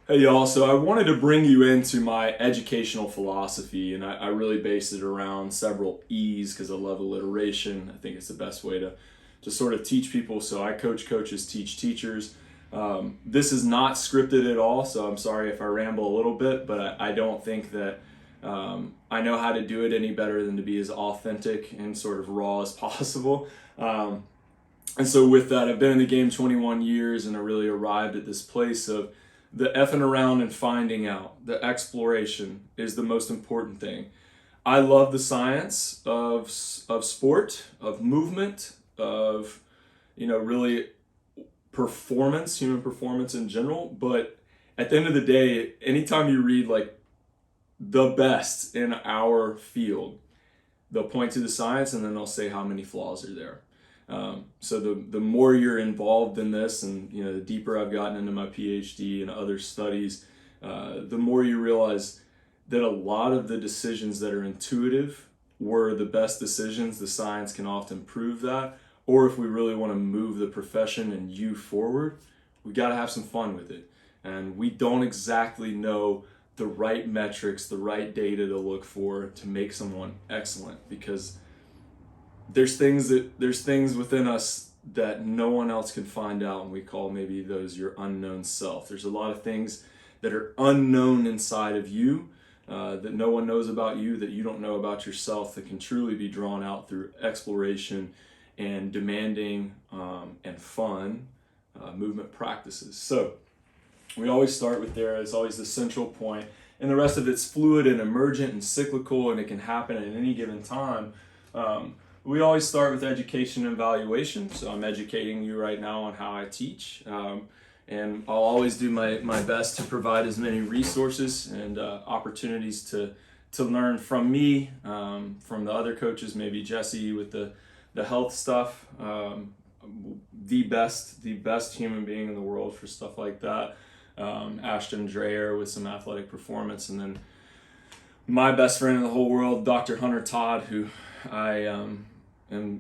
Hey y'all, so I wanted to bring you into my educational philosophy, and I really base it around several E's because I love alliteration. I think it's the best way to sort of teach people. So I coach coaches, teach teachers. This is not scripted at all, so I'm sorry if I ramble a little bit, but I don't think that I know how to do it any better than to be as authentic and sort of raw as possible. And so with that, I've been in the game 21 years and I really arrived at this place of the effing around and finding out. The exploration is the most important thing. I love the science of sport, of movement, of, really performance, human performance in general. But at the end of the day, anytime you read like the best in our field, they'll point to the science and then they'll say how many flaws are there. So the more you're involved in this, and the deeper I've gotten into my PhD and other studies, the more you realize that a lot of the decisions that are intuitive were the best decisions. The science can often prove that. Or if we really want to move the profession and you forward, we got to have some fun with it. And we don't exactly know the right metrics, the right data to look for to make someone excellent, because there's things within us that no one else can find out, and we call maybe those your unknown self. There's a lot of things that are unknown inside of you, that no one knows about you, that you don't know about yourself, that can truly be drawn out through exploration and demanding and fun movement practices. So we always start with there. It's always the central point, and the rest of it's fluid and emergent and cyclical, and it can happen at any given time. We always start with education and evaluation. So I'm educating you right now on how I teach. And I'll always do my best to provide as many resources and opportunities to learn from me, from the other coaches, maybe Jesse with the health stuff, the best human being in the world for stuff like that. Ashton Dreyer with some athletic performance, and then my best friend in the whole world, Dr. Hunter Todd, who I am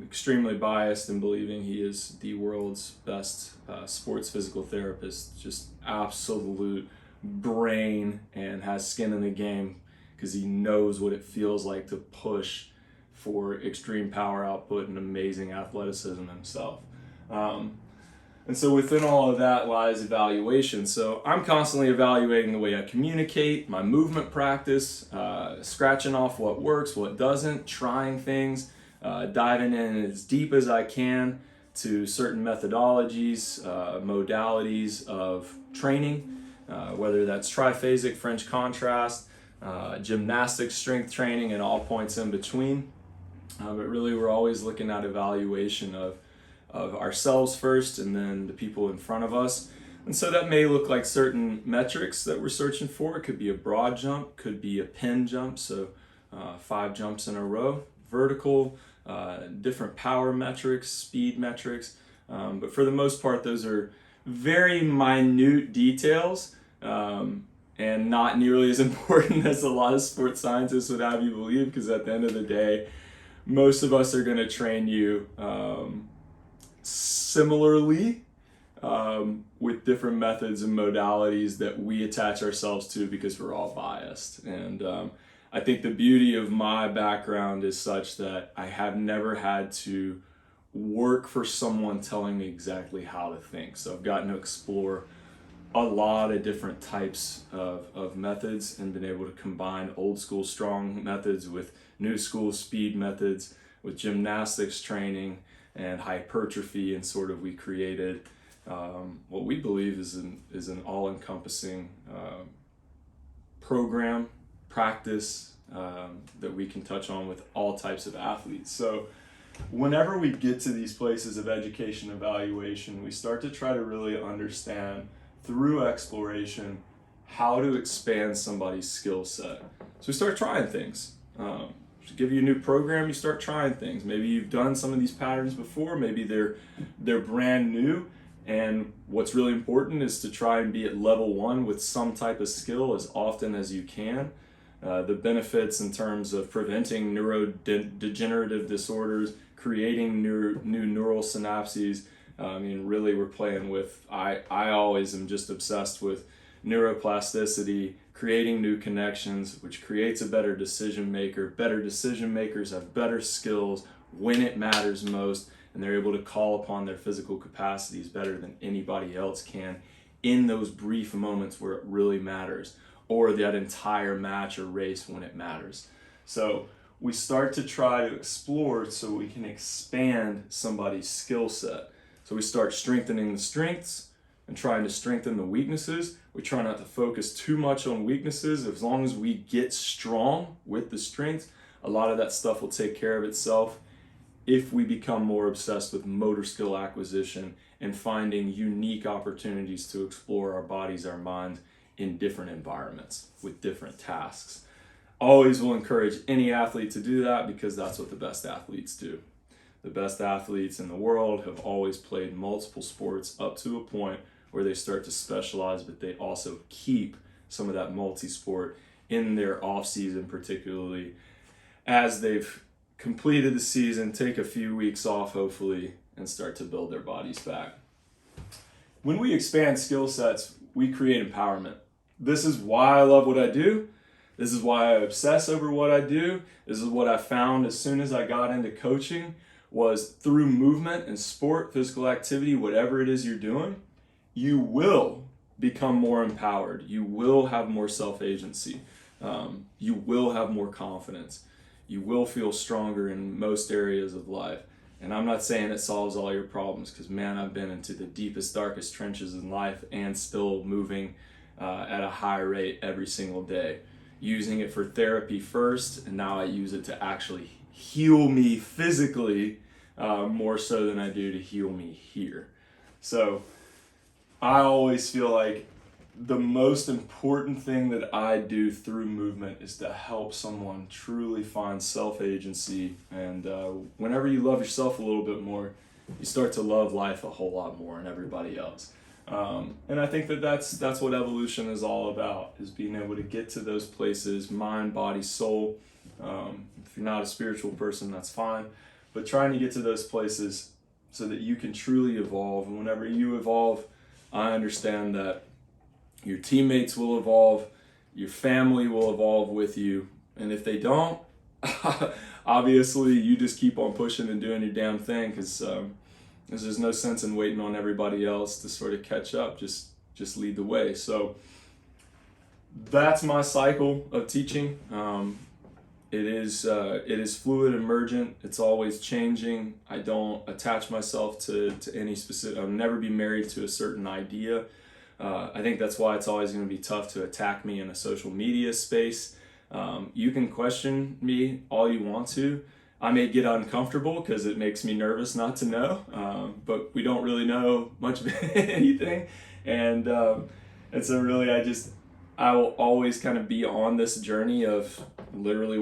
extremely biased in believing he is the world's best sports physical therapist. Just absolute brain, and has skin in the game because he knows what it feels like to push for extreme power output and amazing athleticism himself. And so within all of that lies evaluation. So I'm constantly evaluating the way I communicate, my movement practice, scratching off what works, what doesn't, trying things, diving in as deep as I can to certain methodologies, modalities of training, whether that's triphasic, French contrast, gymnastics, strength training, and all points in between. But really we're always looking at evaluation of ourselves first and then the people in front of us. And so that may look like certain metrics that we're searching for. It could be a broad jump, could be a pin jump, so 5 jumps in a row, vertical, different power metrics, speed metrics. But for the most part, those are very minute details, and not nearly as important as a lot of sports scientists would have you believe, because at the end of the day, most of us are going to train you similarly, with different methods and modalities that we attach ourselves to because we're all biased. And I think the beauty of my background is such that I have never had to work for someone telling me exactly how to think. So I've gotten to explore a lot of different types of methods and been able to combine old school strong methods with new school speed methods, with gymnastics training and hypertrophy, and sort of we created what we believe is an all-encompassing program, practice that we can touch on with all types of athletes. So whenever we get to these places of education evaluation, we start to try to really understand through exploration how to expand somebody's skill set. So we start trying things. To give you a new program, you start trying things. Maybe you've done some of these patterns before, maybe they're brand new, and what's really important is to try and be at level 1 with some type of skill as often as you can. The benefits in terms of preventing neurodegenerative disorders, creating new neural synapses. Really we're playing with, I always am just obsessed with neuroplasticity, creating new connections, which creates a better decision maker. Better decision makers have better skills when it matters most, and they're able to call upon their physical capacities better than anybody else can in those brief moments where it really matters, or that entire match or race when it matters. So we start to try to explore so we can expand somebody's skill set. So we start strengthening the strengths and trying to strengthen the weaknesses. We try not to focus too much on weaknesses. As long as we get strong with the strengths, a lot of that stuff will take care of itself if we become more obsessed with motor skill acquisition and finding unique opportunities to explore our bodies, our minds in different environments with different tasks. Always will encourage any athlete to do that because that's what the best athletes do. The best athletes in the world have always played multiple sports up to a point where they start to specialize, but they also keep some of that multi-sport in their off season, particularly as they've completed the season, take a few weeks off hopefully, and start to build their bodies back. When we expand skill sets, we create empowerment. This is why I love what I do. This is why I obsess over what I do. This is what I found as soon as I got into coaching, was through movement and sport, physical activity, whatever it is you're doing, you will become more empowered. You will have more self-agency. You will have more confidence. You will feel stronger in most areas of life. And I'm not saying it solves all your problems, because man, I've been into the deepest, darkest trenches in life and still moving at a high rate every single day. Using it for therapy first, and now I use it to actually heal me physically more so than I do to heal me here. So I always feel like the most important thing that I do through movement is to help someone truly find self-agency. And whenever you love yourself a little bit more, you start to love life a whole lot more and everybody else. And I think that that's what evolution is all about, is being able to get to those places, mind, body, soul. If you're not a spiritual person, that's fine. But trying to get to those places so that you can truly evolve. And whenever you evolve, I understand that your teammates will evolve, your family will evolve with you. And if they don't, obviously you just keep on pushing and doing your damn thing, because there's no sense in waiting on everybody else to sort of catch up. Just lead the way. So that's my cycle of teaching. It is fluid, emergent. It's always changing. I don't attach myself to any specific. I'll never be married to a certain idea. I think that's why it's always going to be tough to attack me in a social media space. You can question me all you want to. I may get uncomfortable because it makes me nervous not to know, but we don't really know much of anything. And so really I will always kind of be on this journey of literally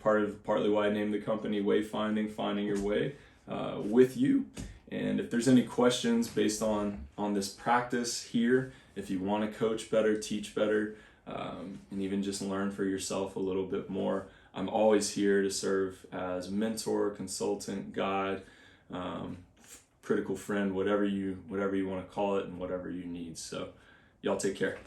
partly why I named the company Wayfinding, finding your way with you. And if there's any questions based on this practice here, if you want to coach better, teach better, and even just learn for yourself a little bit more, I'm always here to serve as mentor, consultant, guide, critical friend, whatever you want to call it, and whatever you need. So y'all take care.